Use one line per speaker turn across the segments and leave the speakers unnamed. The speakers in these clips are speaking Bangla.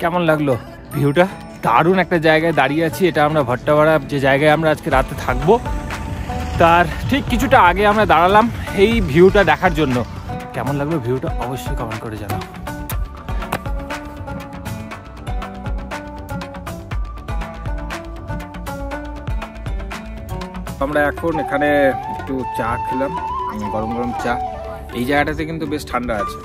কেমন লাগলো ভিউটা? দারুণ একটা জায়গায় দাঁড়িয়ে আছি। এটা আমরা ভট্টাপাড়া যে জায়গায় আমরা আজকে রাতে থাকবো তার ঠিক কিছুটা আগে আমরা দাঁড়ালাম এই ভিউটা দেখার জন্য। কেমন লাগলো ভিউটা অবশ্যই কমেন্ট করে জানাও। আমরা এখন এখানে একটু চা খেলাম, গরম গরম চা। এই জায়গাটাতে কিন্তু বেশ ঠান্ডা আছে,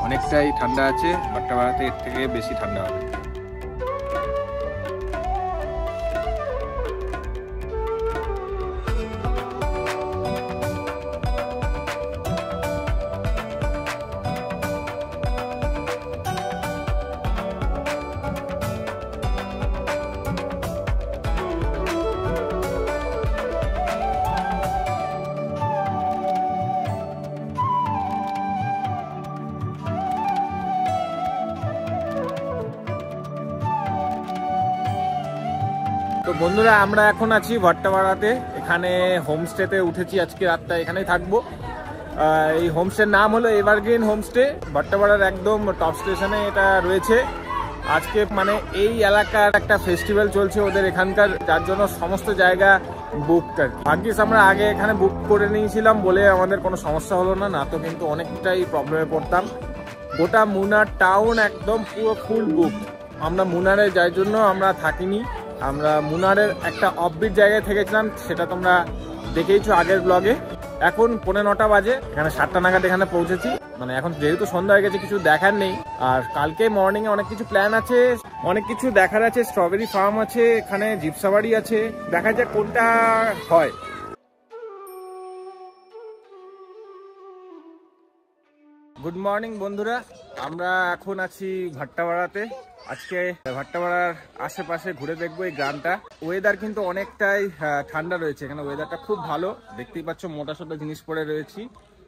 অনেকটাই ঠান্ডা আছে। ভট্টাপাড়াতে এর থেকে বেশি ঠান্ডা হবে। তো বন্ধুরা, আমরা এখন আছি ভট্টাপাড়াতে। এখানে হোমস্টেতে উঠেছি, আজকে রাতটা এখানেই থাকবো। এই হোমস্টের নাম হলো এভারগ্রিন হোমস্টে। ভট্টাপাড়ার একদম টপ স্টেশনে এটা রয়েছে। আজকে মানে এই এলাকার একটা ফেস্টিভ্যাল চলছে ওদের এখানকার, যার জন্য সমস্ত জায়গা বুকড। ভাগ্যিস আমরা আগে এখানে বুক করে নিয়েছিলাম বলে আমাদের কোনো সমস্যা হলো না, না তো কিন্তু অনেকটাই প্রবলেমে পড়তাম। গোটা মুনার টাউন একদম পুরো ফুল বুক। আমরা মুনারে যার জন্য আমরা থাকিনি, আমরা মুনারের একটা অফবিট জায়গায় থেকেছিলাম, সেটা তোমরা দেখেইছো আগের ব্লগে। এখন 9:45 বাজে, এখানে 7টা নাগাদ এখানে পৌঁছেছি। মানে এখন যেহেতু সন্ধ্যা হয়ে গেছে, কিছু দেখার নেই। আর কালকে মর্নিং এ অনেক কিছু প্ল্যান আছে, অনেক কিছু দেখার আছে। স্ট্রবেরি ফার্ম আছে, এখানে জিপ সাফারি আছে, দেখা যাক কোনটা হয়। গুড মর্নিং বন্ধুরা, আমরা এখন আছি ভট্টাপাড়াতে। আজকে ভট্টাপাড়ার আশেপাশে ঘুরে দেখবো এই গ্রামটা। ওয়েদার কিন্তু অনেকটাই ঠান্ডা রয়েছে, এখানে ওয়েদারটা খুব ভালো। দেখতেই পাচ্ছ মোটা সোটা জিনিস পরে রয়েছি।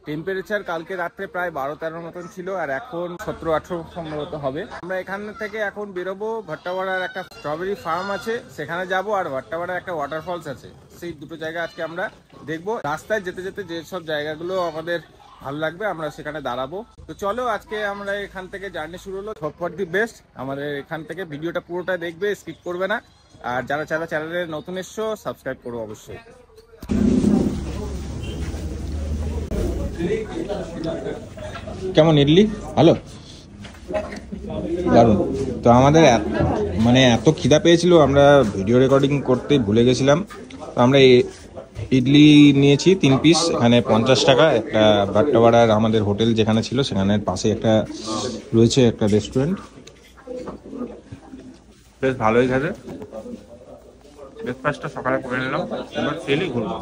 টেম্পারেচার কালকে রাত্রে প্রায় 12-13 মতন ছিল, আর এখন 17-18 সম্ভবত হবে। আমরা এখান থেকে এখন বেরোবো। ভট্টাপাড়ার একটা স্ট্রবেরি ফার্ম আছে, সেখানে যাব। আর ভট্টাপাড়ার একটা ওয়াটারফলস আছে, সেই দুটো জায়গা আজকে আমরা দেখবো। রাস্তায় যেতে যেতে যেসব জায়গাগুলো আমাদের ভালো লাগবে আমরা সেখানে দাঁড়াবো। তো চলো, আজকে আমরা এখান থেকে জার্নি শুরু হলো। Hope for the best. আমাদের এখান থেকে ভিডিওটা পুরোটা দেখবে, স্কিপ করবে না। আর যারা চ্যানেলে নতুন এসছো সাবস্ক্রাইব করো অবশ্যই। কেমন ইডলি? ভালো, দারুণ। তো আমাদের মানে এত খিদা পেয়েছিল, আমরা ভিডিও রেকর্ডিং করতে ভুলে গেছিলাম। তো আমরা ইডলি নিয়েছি 3 পিস, এখানে 50 টাকা। একটা ভট্টাপাড়ার আমাদের হোটেল যেখানে ছিল সেখানের পাশে একটা রয়েছে একটা রেস্টুরেন্ট, বেশ ভালোই খেতে। ব্রেকফাস্টটা সকালে করে নিলাম, এবার ফেলি ঘুরবো।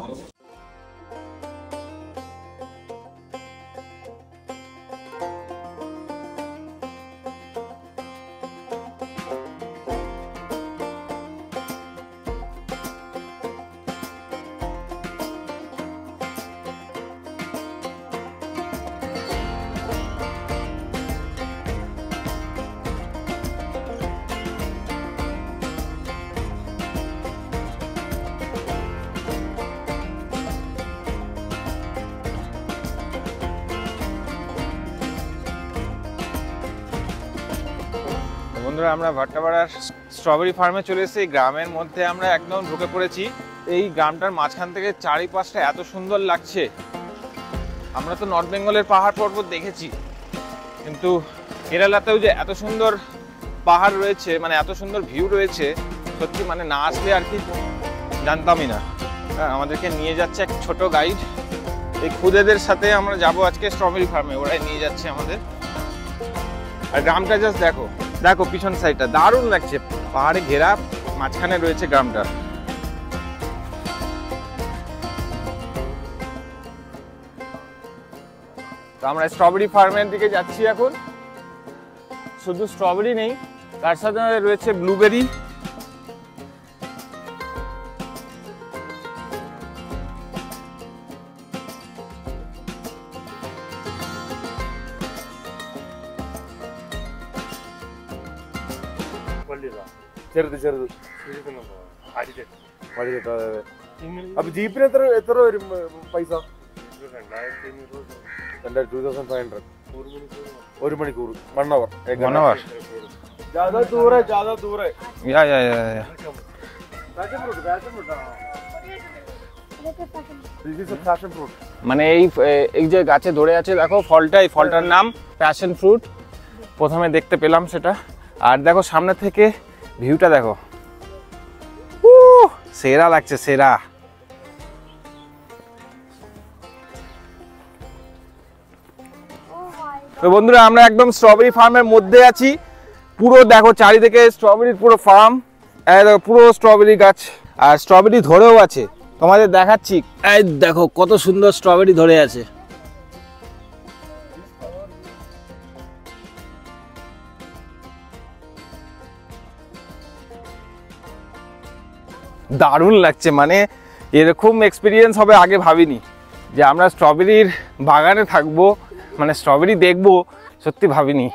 বন্ধুরা, আমরা ভট্টাপাড়ার স্ট্রবেরি ফার্মে চলে এসেছি। গ্রামের মধ্যে আমরা একদম ঢুকে পড়েছি। এই গ্রামটার মাঝখান থেকে চারিপাশটা এত সুন্দর লাগছে। আমরা তো নর্থ বেঙ্গলের পাহাড় পর্বত দেখেছি, কিন্তু কেরালাতেও যে এত সুন্দর পাহাড় রয়েছে, মানে এত সুন্দর ভিউ রয়েছে, সত্যি মানে না আসলে আর কি জানতামই না। আমাদেরকে নিয়ে যাচ্ছে এক ছোট গাইড। এই খুদেদের সাথে আমরা যাব আজকে স্ট্রবেরি ফার্মে, ওরাই নিয়ে যাচ্ছে আমাদের। আর গ্রামটা জাস্ট দেখো, দেখো পিছন সাইডটা দারুণ লাগছে, পাহাড়ে ঘেরা, মাঝখানে রয়েছে গ্রামটা। তো আমরা স্ট্রবেরি ফার্মের দিকে যাচ্ছি এখন। শুধু স্ট্রবেরি নেই, তার সাথে রয়েছে ব্লুবেরি।
ചെറുത് ചെറുത് അപ്പൊ ജീപ്പിന് എത്ര വരും പൈസ? 2500. 1 മണിക്കൂർ, 1 അവർ. ज्यादा दूर है, ज्यादा दूर है।
या
passion fruit, passion fruit. This is a passion fruit.
মানে এই যে গাছে ধরে আছে দেখো ফলটা, এই ফলটার নাম প্যাশন ফ্রুট। প্রথমে দেখতে পেলাম সেটা, আর দেখো সামনে থেকে ভিউটা দেখো, সেরা লাগছে, সেরা। তো বন্ধুরা আমরা একদম স্ট্রবেরি ফার্মের মধ্যে আছি। পুরো দেখো চারিদিকে স্ট্রবেরির পুরো ফার্ম, দেখো পুরো স্ট্রবেরি গাছ, আর স্ট্রবেরি ধরেও আছে, তোমাদের দেখাচ্ছি। এই দেখো কত সুন্দর স্ট্রবেরি ধরে আছে। দারুণ লাগছে, মানে এরকম এক্সপিরিয়েন্স হবে আগে ভাবিনি যে আমরা স্ট্রবেরির বাগানে থাকবো, মানে স্ট্রবেরি দেখবো, সত্যি ভাবিনি।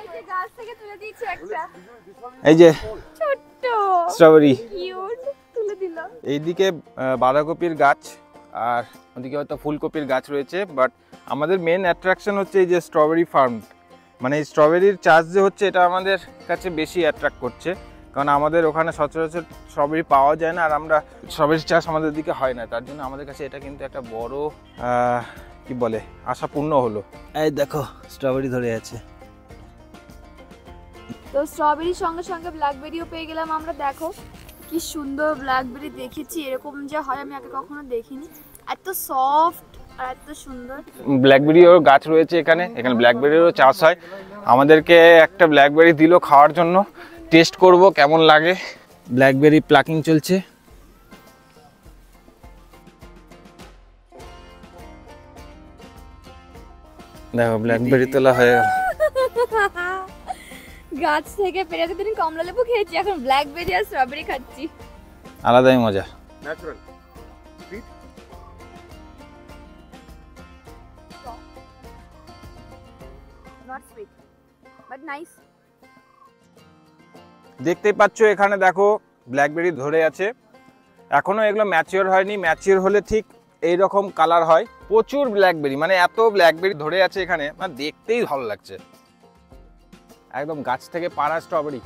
এই যে স্ট্রবেরি, এইদিকে বাঁধাকপির গাছ আর ওদিকে হয়তো ফুলকপির গাছ রয়েছে, বাট আমাদের মেন অ্যাট্রাকশন হচ্ছে এই যে স্ট্রবেরি ফার্ম, মানে এই স্ট্রবেরির চাষ যে হচ্ছে এটা আমাদের কাছে বেশি অ্যাট্রাক্ট করছে, কারণ আমাদের ওখানে সচরাচর স্ট্রবেরি পাওয়া যায় না, আর আমরা স্ট্রবেরি চাষ আমাদের দিকে হয় না, তার জন্য আমাদের কাছে এটা কিন্তু একটা বড় কি বলে আশা পূর্ণ হলো। এই দেখো স্ট্রবেরি ধরে আছে।
তো স্ট্রবেরির সঙ্গে সঙ্গে ব্ল্যাকবেরিও পেয়ে গেলাম আমরা। দেখো কি সুন্দর ব্ল্যাকবেরি, দেখেছি এরকম যে হয় আমি আগে কখনো দেখিনি, এত সফট আর এত সুন্দর।
ব্ল্যাকবেরিও গাছ রয়েছে এখানে, এখানে ব্ল্যাকবেরিরও চাষ হয়। আমাদেরকে একটা ব্ল্যাকবেরি দিল খাওয়ার জন্য, টেস্ট করব কেমন লাগে। ব্ল্যাকবেরি প্লাকিং চলছে। দেখো ব্ল্যাকবেরি তোলা হয়ে গেল।
গাছ থেকে পেরে এতদিন কমলা লেবু খেয়েছি, এখন ব্ল্যাকবেরি আর স্ট্রবেরি খাচ্ছি,
আলাদাই মজা।
Natural sweet,
not sweet but nice.
দেখতেই পাচ্ছ এখানে দেখো ব্ল্যাকবেরি ধরে আছে, এখনো এগুলো ম্যাচিওর হয়নি, ম্যাচিওর হলে ঠিক এই রকম কালার হয়। প্রচুর ব্ল্যাকবেরি, মানে এত ব্ল্যাকবেরি ধরে আছে এখানে, মানে দেখতেই ভালো লাগছে, একদম গাছ থেকে পাড়া স্ট্রবেরি।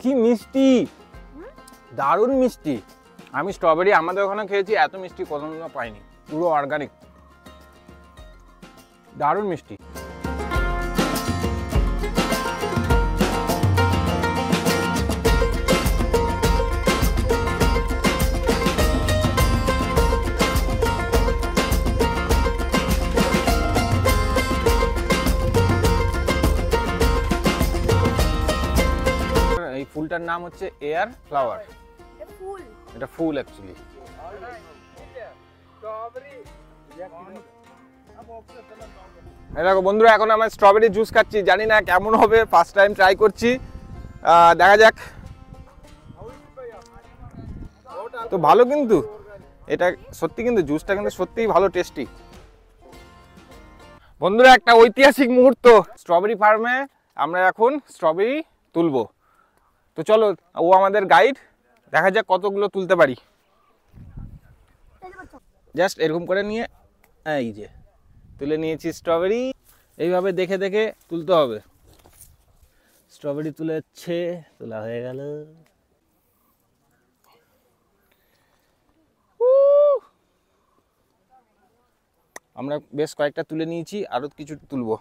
কি মিষ্টি, দারুণ মিষ্টি। আমি স্ট্রবেরি আমাদের ওখানে খেয়েছি, এত মিষ্টি কোনোদিনও পাইনি, পুরো অর্গানিক, দারুণ মিষ্টি। এই ফুলটার নাম হচ্ছে এয়ার ফ্লাওয়ার,
ফুল,
এটা ফুল অ্যাকচুয়ালি। দেখো বন্ধুরা এখন আমরা স্ট্রবেরি জুস খাচ্ছি, জানি না কেমন হবে, ফার্স্ট টাইম ট্রাই করছি, দেখা যাক। তো ভালো, কিন্তু এটা সত্যি, কিন্তু জুসটা কিন্তু সত্যিই ভালো, টেস্টি। বন্ধুরা একটা ঐতিহাসিক মুহূর্ত, স্ট্রবেরি ফার্মে আমরা এখন স্ট্রবেরি তুলবো। তো চলো, ও আমাদের গাইড, দেখা যাক কতগুলো তুলতে পারি। জাস্ট এরকম করে নিয়ে এই যে তুলে নিয়েছি স্ট্রবেরি, এইভাবে দেখে দেখে তুলতে হবে। স্ট্রবেরি তুলে হচ্ছে, তোলা হয়ে গেল। আমরা বেশ কয়েকটা তুলে নিয়েছি, আরো কিছু তুলবো।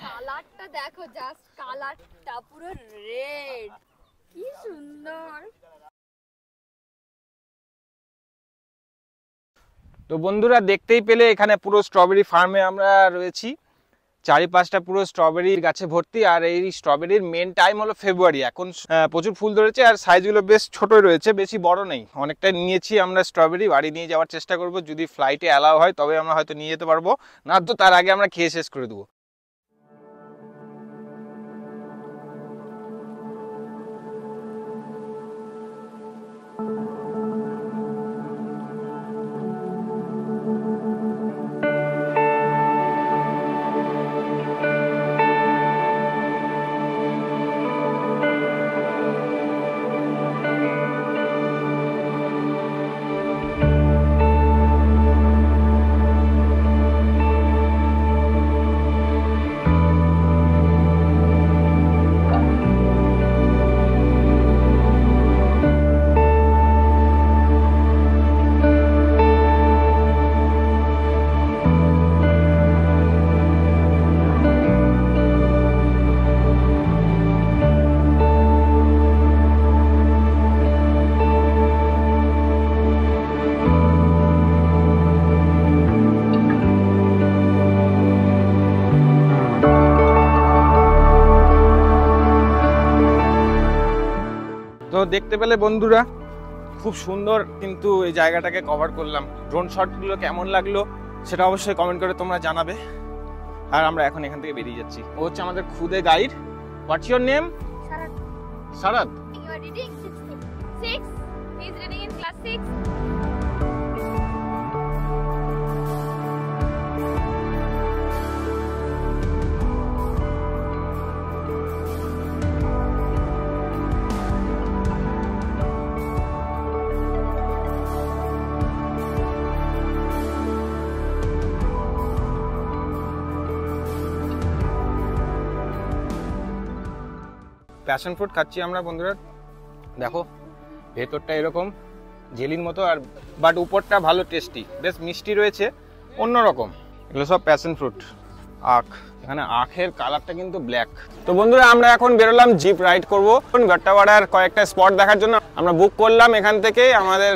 কালারটা দেখো, জাস্ট কালারটা পুরো রেড, কি সুন্দর।
তো বন্ধুরা দেখতেই পেলে এখানে পুরো স্ট্রবেরি ফার্মে আমরা রয়েছি, চারিপাশটা পুরো স্ট্রবেরির গাছে ভর্তি, আর এই স্ট্রবেরির মেন টাইম হলো ফেব্রুয়ারি। এখন প্রচুর ফুল ধরেছে, আর সাইজগুলো বেশ ছোটই রয়েছে, বেশি বড় নেই। অনেকটাই নিয়েছি আমরা স্ট্রবেরি, বাড়ি নিয়ে যাওয়ার চেষ্টা করব, যদি ফ্লাইটে অ্যালাউ হয় তবে আমরা হয়তো নিয়ে যেতে পারবো, না তো তার আগে আমরা খেয়ে শেষ করে দেবো। দেখতে পেলে বন্ধুরা, খুব সুন্দর কিন্তু এই জায়গাটাকে কভার করলাম। ড্রোন শটগুলো কেমন লাগলো সেটা অবশ্যই কমেন্ট করে তোমরা জানাবে। আর আমরা এখন এখান থেকে বেরিয়ে যাচ্ছি। ও হচ্ছে আমাদের খুদে guide. What's your name?
Sharad.
Sharad.
You are reading 6. He is reading in class 6.
Passion fruit খাচ্ছি আমরা বন্ধুরা। দেখো ভেতরটা এরকম জেলির মতো, আর বাট উপরটা ভালো টেস্টি, বেশ মিষ্টি রয়েছে, অন্যরকম। এগুলো সব প্যাশন ফ্রুট। আখ, এখানে আখের কালারটা কিন্তু ব্ল্যাক। তো বন্ধুরা আমরা এখন বেরোলাম জিপ রাইড করবো ভাট্টাপাড়ার কয়েকটা স্পট দেখার জন্য। আমরা বুক করলাম এখান থেকে, আমাদের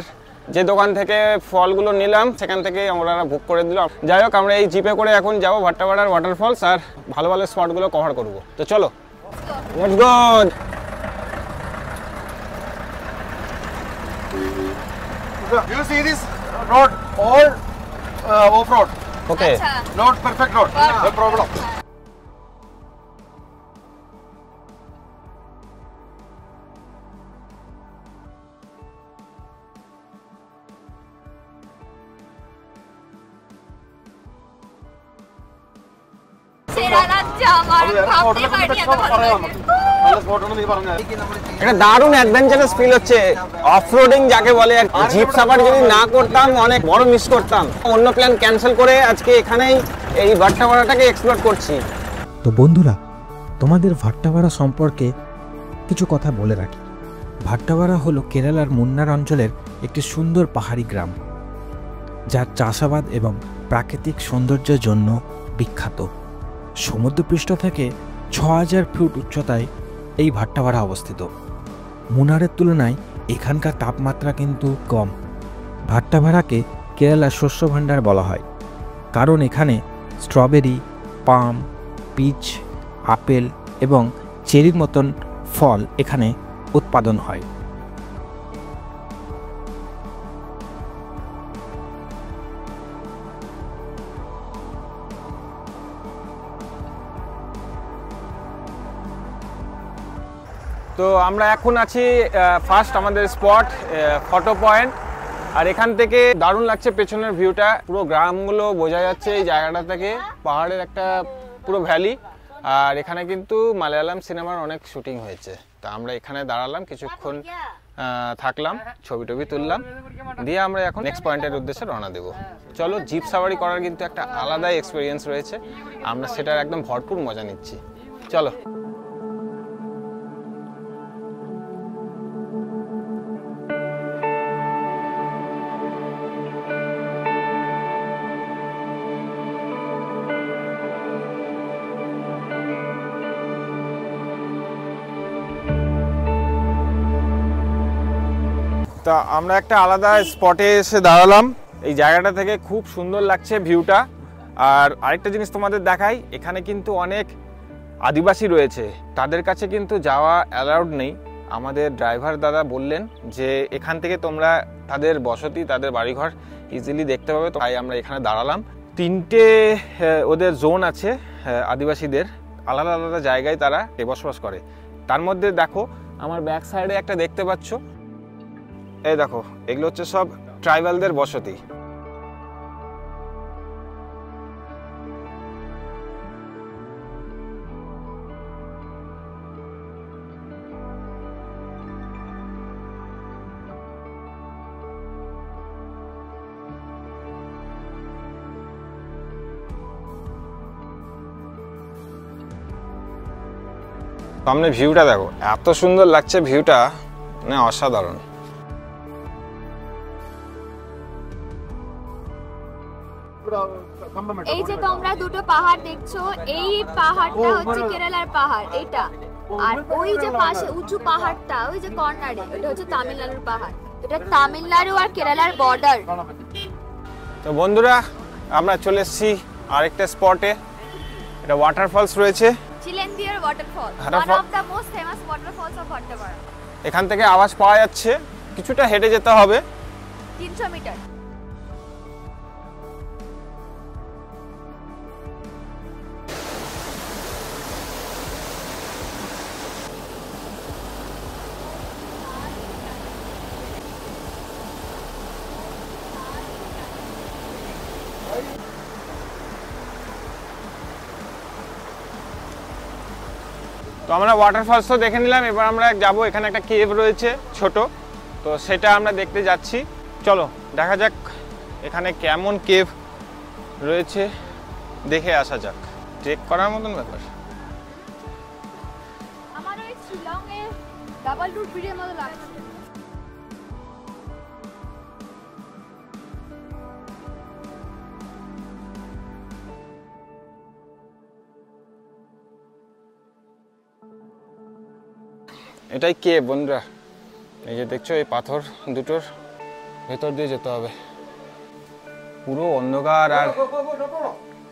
যে দোকান থেকে ফলগুলো নিলাম সেখান থেকে আমরা বুক করে দিলাম। যাই হোক, আমরা এই জিপে করে এখন যাবো ভাট্টাপাড়ার ওয়াটারফলস আর ভালো ভালো স্পটগুলো কভার করবো। তো চলো, let's go.
You see this road, all off-road.
Okay.
Not perfect road. No problem.
একটা দারুণ অ্যাডভেঞ্চারাস ফিল হচ্ছে, অফরোডিং যাকে বলে। জিপ সাফারি যদি না করতাম অনেক বড় মিস করতাম। অন্য প্ল্যান ক্যান্সেল করে আজকে এখানেই এই ভাট্টাপাড়াটাকে এক্সপ্লোর করছি।
তো বন্ধুরা, তোমাদের ভাট্টাপাড়া সম্পর্কে কিছু কথা বলে রাখি। ভাট্টাপাড়া হলো কেরালার মুন্নার অঞ্চলের একটি সুন্দর পাহাড়ি গ্রাম, যার চাষাবাদ এবং প্রাকৃতিক সৌন্দর্যের জন্য বিখ্যাত। সমুদ্রপৃষ্ঠ থেকে ৬,০০০ ফুট উচ্চতায় এই ভাট্টাপাড়া অবস্থিত। মুনারের তুলনায় এখানকার তাপমাত্রা কিন্তু কম। ভাট্টাপাড়াকে কেরালার শস্য ভাণ্ডার বলা হয়, কারণ এখানে স্ট্রবেরি, পাম, পিচ, আপেল এবং চেরির মতন ফল এখানে উৎপাদন হয়।
তো আমরা এখন আছি ফার্স্ট আমাদের স্পট ফটো পয়েন্ট, আর এখান থেকে দারুণ লাগছে পেছনের ভিউটা, পুরো গ্রামগুলো বোঝা যাচ্ছে এই জায়গাটা থেকে, পাহাড়ের একটা পুরো ভ্যালি। আর এখানে কিন্তু মালায়ালাম সিনেমার অনেক শুটিং হয়েছে। তো আমরা এখানে দাঁড়ালাম, কিছুক্ষণ থাকলাম, ছবি টবি তুললাম, দিয়ে আমরা এখন নেক্সট পয়েন্টের উদ্দেশ্যে রওনা দেবো। চলো, জিপ সাফারি করার কিন্তু একটা আলাদাই এক্সপিরিয়েন্স রয়েছে, আমরা সেটার একদম ভরপুর মজা নিচ্ছি। চলো। তা আমরা একটা আলাদা স্পটে এসে দাঁড়ালাম। এই জায়গাটা থেকে খুব সুন্দর লাগছে ভিউটা। আর আরেকটা জিনিস তোমাদের দেখাই, এখানে কিন্তু অনেক আদিবাসী রয়েছে, তাদের কাছে কিন্তু যাওয়া অ্যালাউড নেই। আমাদের ড্রাইভার দাদা বললেন যে এখান থেকে তোমরা তাদের বসতি, তাদের বাড়িঘর ইজিলি দেখতে পাবে। তো তাই আমরা এখানে দাঁড়ালাম। 3টে ওদের জোন আছে আদিবাসীদের, আলাদা আলাদা জায়গায় তারা বসবাস করে। তার মধ্যে দেখো আমার ব্যাক সাইডে একটা দেখতে পাচ্ছ, এই দেখো, এগুলো হচ্ছে সব ট্রাইবালদের বসতি। সামনে ভিউটা দেখো, এত সুন্দর লাগছে ভিউটা, মানে অসাধারণ।
এই যে তোমরা দুটো পাহাড় দেখছো, এই পাহাড়টা হচ্ছে কেরালার পাহাড় এটা, আর ওই যে পাশে উঁচু পাহাড়টা ওই যে কর্নারে, ওটা হচ্ছে তামিলনাড়ুর পাহাড়। এটা তামিলনাড়ু আর কেরালার বর্ডার।
তো বন্ধুরা, আমরা চলে এসেছি আরেকটা স্পটে, এটা ওয়াটারফলস রয়েছে,
চিলেন্দিয়ার waterfall, one of the most famous waterfalls of Bhattapara.
এখান থেকে আওয়াজ পাওয়া যাচ্ছে, কিছুটা হেঁটে যেতে হবে।
300 মিটার।
তো আমরা ওয়াটারফলস তো দেখে নিলাম, এবার আমরা যাব, এখানে একটা কেভ রয়েছে ছোট, তো সেটা আমরা দেখতে যাচ্ছি। চলো দেখা যাক এখানে কেমন কেভ রয়েছে, দেখে আসা যাক। ট্রেক করার মতন ব্যাপার।
আমার ওই শিলংয়ে ডাবল রুট ব্রিজের মতো লাগছে।
এটাই কেভ বন্ধুরা, এই যে দেখছো এই পাথর দুটোর ভেতর দিয়ে যেতে হবে। পুরো অন্ধকার আর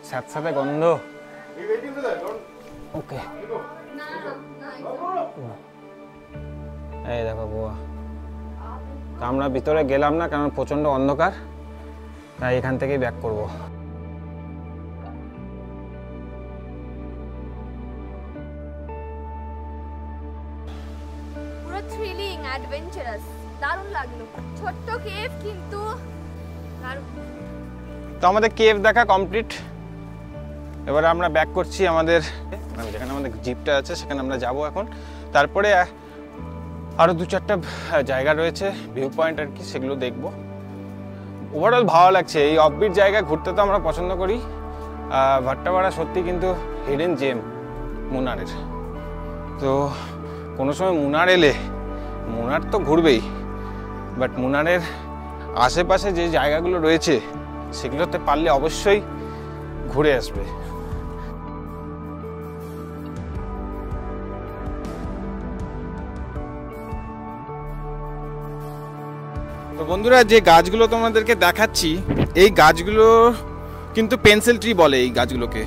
স্যাঁতস্যাঁতে গন্ধ। ওকে, এই দেখো গোয়া। তা আমরা ভিতরে গেলাম না, কারণ প্রচন্ড অন্ধকার, তাই এখান থেকেই ব্যাক করবো।
পুরো থ্রিলিং, অ্যাডভেঞ্চারাস, দারুণ লাগলো। ছোট্ট কেভ কিন্তু দারুণ।
তো আমাদের কেভ দেখা কমপ্লিট, এবার আমরা ব্যাক করছি আমাদের যেখানে আমাদের জিপটা আছে, সেখানে আমরা যাব এখন। তারপরে আরও 2-4টা জায়গা রয়েছে ভিউ পয়েন্ট আর কি, সেগুলো দেখব। ওভারঅল ভালো লাগছে, এই অফবিট জায়গায় ঘুরতে তো আমরা পছন্দ করি। ভাট্টাপাড়া সত্যি কিন্তু হিডেন জেম মুনারের। তো কোনো সময় মুনার এলে, মুনার তো ঘুরবেই, বাট মুনারের আশেপাশে যে জায়গাগুলো রয়েছে সেগুলোতে পারলে অবশ্যই ঘুরে আসবে। তো বন্ধুরা, যে গাছগুলো তোমাদেরকে দেখাচ্ছি, এই গাছগুলো কিন্তু পেন্সিল ট্রি বলে এই গাছগুলোকে,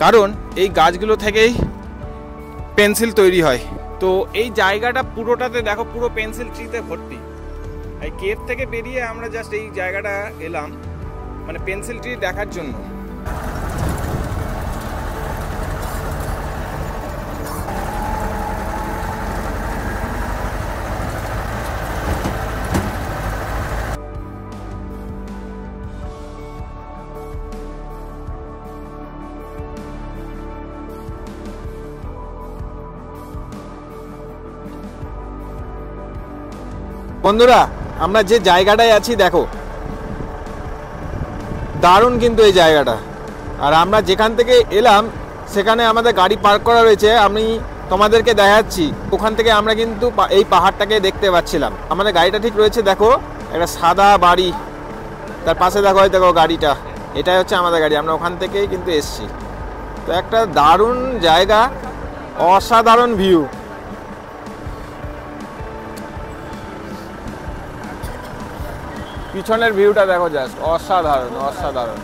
কারণ এই গাছগুলো থেকেই পেন্সিল তৈরি হয়। তো এই জায়গাটা পুরোটাতে দেখো, পুরো পেন্সিল ট্রিতে ভর্তি। এই কেভ থেকে বেরিয়ে আমরা জাস্ট এই জায়গাটা এলাম, মানে পেন্সিল ট্রি দেখার জন্য। বন্ধুরা, আমরা যে জায়গাটায় আছি দেখো, দারুণ কিন্তু এই জায়গাটা। আর আমরা যেখান থেকে এলাম সেখানে আমাদের গাড়ি পার্ক করা রয়েছে, আমি তোমাদেরকে দেখাচ্ছি। ওখান থেকে আমরা কিন্তু এই পাহাড়টাকে দেখতে পাচ্ছিলাম। আমাদের গাড়িটা ঠিক রয়েছে, দেখো একটা সাদা বাড়ি, তার পাশে দেখো দেখো গাড়িটা, এটাই হচ্ছে আমাদের গাড়ি। আমরা ওখান থেকেই কিন্তু এসছি। তো একটা দারুণ জায়গা, অসাধারণ ভিউ। পিছনের ভিউটা দেখো, জাস্ট অসাধারণ অসাধারণ।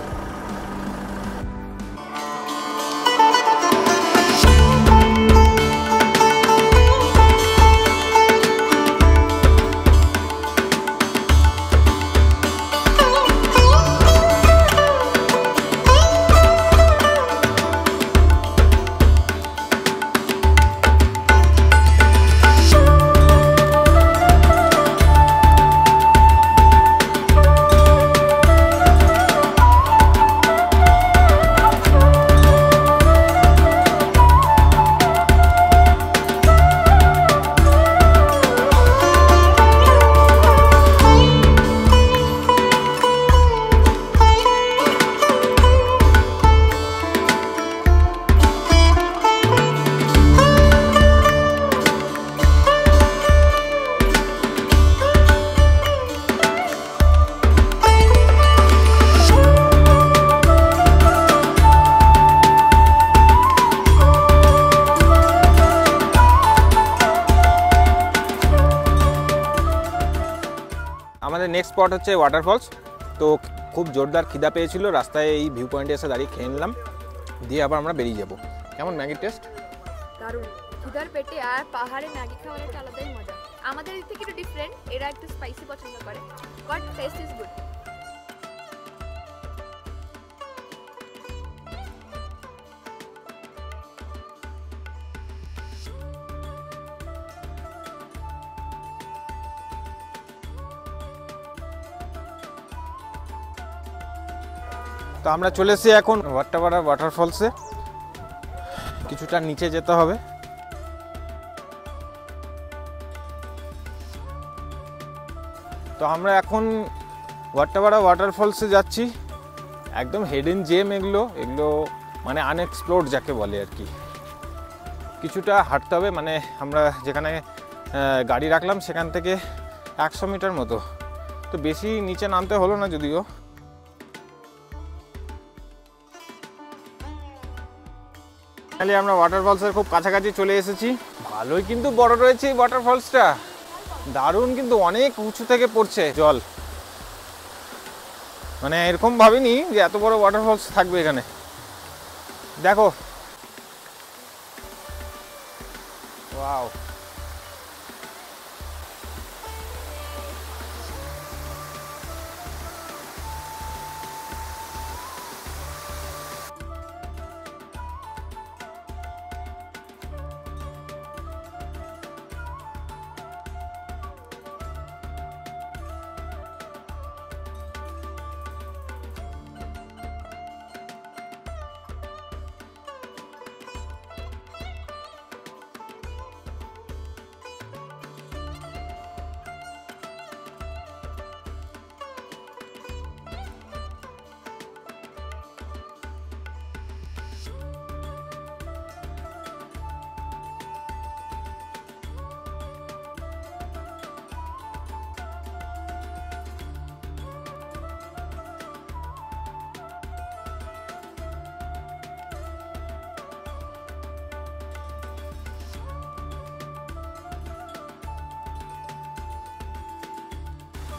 আমাদের নেক্সট স্পট হচ্ছে ওয়াটারফলস। তো খুব জোরদার খিদা পেয়েছিল, রাস্তায় এই ভিউ পয়েন্টে এসে দাঁড়িয়ে খেয়ে নিলাম, দিয়ে আবার আমরা বেরিয়ে যাব। কেমন ম্যাগির টেস্ট?
দারুণ, খিদার পেটে আর পাহাড়ে ম্যাগি খাওয়ার একটা আলাদাই মজা। আমাদের থেকে একটু ডিফারেন্ট, এরা একটু স্পাইসি পছন্দ করে, বাট টেস্ট ইজ গুড।
তো আমরা চলে এসেছি এখন ভাট্টাপাড়া ওয়াটারফলসে, কিছুটা নিচে যেতে হবে। তো আমরা এখন ভাট্টাপাড়া ওয়াটারফলসে যাচ্ছি, একদম হেডেন জেম এগুলো মানে আনএক্সপ্লোর্ড যাকে বলে আর কি। কিছুটা হাঁটতে হবে, মানে আমরা যেখানে গাড়ি রাখলাম সেখান থেকে 100 মিটার মতো, তো বেশি নিচে নামতে হলো না যদিও। আমরা ওয়াটারফলসের খুব কাছাকাছি চলে এসেছি, ভালোই কিন্তু বড় রয়েছে এই ওয়াটারফলসটা, দারুণ কিন্তু অনেক উঁচু থেকে পড়ছে জল, মানে এরকম ভাবিনি যে এত বড় ওয়াটারফলস থাকবে এখানে। দেখো ওয়াও,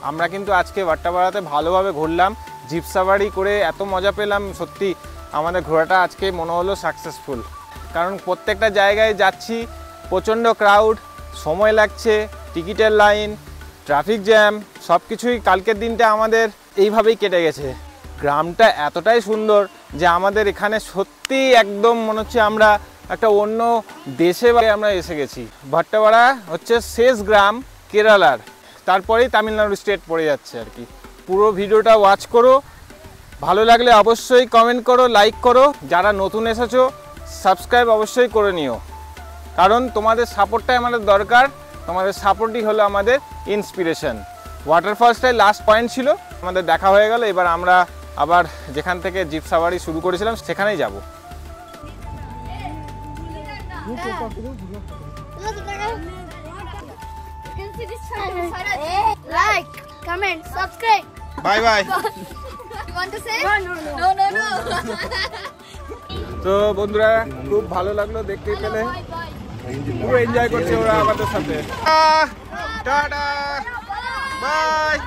আমরা কিন্তু আজকে ভাট্টাপাড়াতে ভালোভাবে ঘুরলাম, জিপ সাফারি করে এত মজা পেলাম, সত্যি আমাদের ঘোরাটা আজকে মনে হলো সাকসেসফুল। কারণ প্রত্যেকটা জায়গায় যাচ্ছি, প্রচণ্ড ক্রাউড, সময় লাগছে, টিকিটের লাইন, ট্রাফিক জ্যাম, সব কিছুই কালকের দিনটা আমাদের এইভাবেই কেটে গেছে। গ্রামটা এতটাই সুন্দর যে আমাদের এখানে সত্যি একদম মনে হচ্ছে আমরা একটা অন্য দেশে আমরা এসে গেছি। ভাট্টাপাড়া হচ্ছে শেষ গ্রাম কেরালার, তারপরেই তামিলনাড়ু স্টেট পড়ে যাচ্ছে আর কি। পুরো ভিডিওটা ওয়াচ করো, ভালো লাগলে অবশ্যই কমেন্ট করো, লাইক করো, যারা নতুন এসেছো সাবস্ক্রাইব অবশ্যই করে নিও, কারণ তোমাদের সাপোর্টটাই আমাদের দরকার, তোমাদের সাপোর্টই হলো আমাদের ইন্সপিরেশন। ওয়াটারফলসটাই লাস্ট পয়েন্ট ছিল, আমাদের দেখা হয়ে গেল, এবার আমরা আবার যেখান থেকে জিপ সাফারি শুরু করেছিলাম সেখানেই যাব।
Like, comment, subscribe.
Bye bye.
You want to say? No.
তো বন্ধুরা খুব ভালো লাগলো দেখতে পেলে, পুরো এনজয় করছে ওরা আমাদের সাথে। Tata bye.